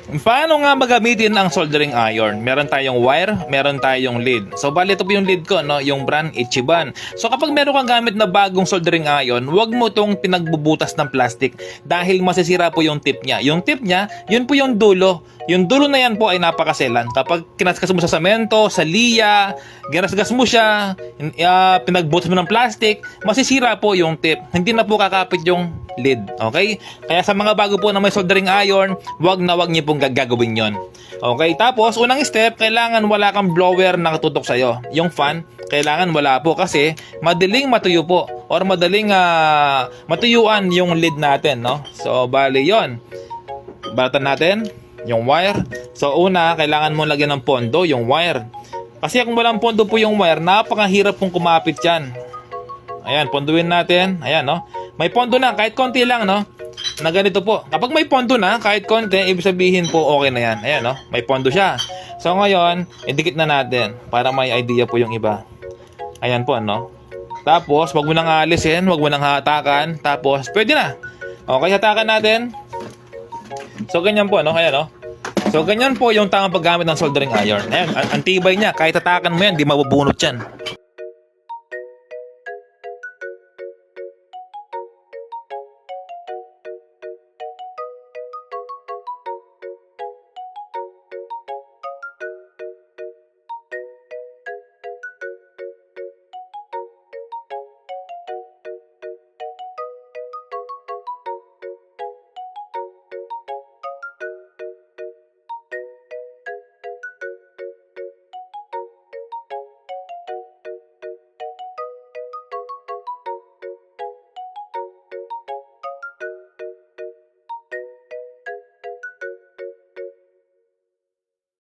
Paano nga magamitin ang soldering iron? Meron tayong wire, meron tayong lead. So bali ito po yung lead ko, no? Yung brand Ichiban. So kapag meron kang gamit na bagong soldering iron, huwag mo tong pinagbubutas ng plastic dahil masisira po yung tip niya. Yung tip niya, yun po yung dulo. Yung dulo na yan po ay napakaselan. Kapag kinaskas mo sa semento, sa liya, ginasgas mo siya, pinagbutas mo ng plastic, masisira po yung tip. Hindi na po kakapit yung lead. Okay? Kaya sa mga bago po na may soldering iron, wag niyo pong gagawin yon. Okay? Tapos, unang step, kailangan wala kang blower na katutok sa'yo. Yung fan, kailangan wala po kasi madaling matuyo po or madaling matuyuan yung lead natin, no? So, bali yon. Balatan natin yung wire. So, una, kailangan mo lagyan ng pondo yung wire. Kasi kung walang pondo po yung wire, napakahirap pong kumapit yan. Ayan, ponduin natin. Ayan, no? May pondo na, kahit konti lang, no? Na ganito po. Kapag may pondo na, kahit konti, ibig sabihin po okay na yan. Ayan, no? May pondo siya. So, ngayon, idikit na natin para may idea po yung iba. Ayan po, no? Tapos, wag mo nang alisin, wag mo nang hatakan. Tapos, pwede na. Okay, hatakan natin. So, ganyan po, no? Ayan, no? So, ganyan po yung tamang paggamit ng soldering iron. Ayan, ang tibay niya. Kahit hatakan mo yan, di mabubunot yan.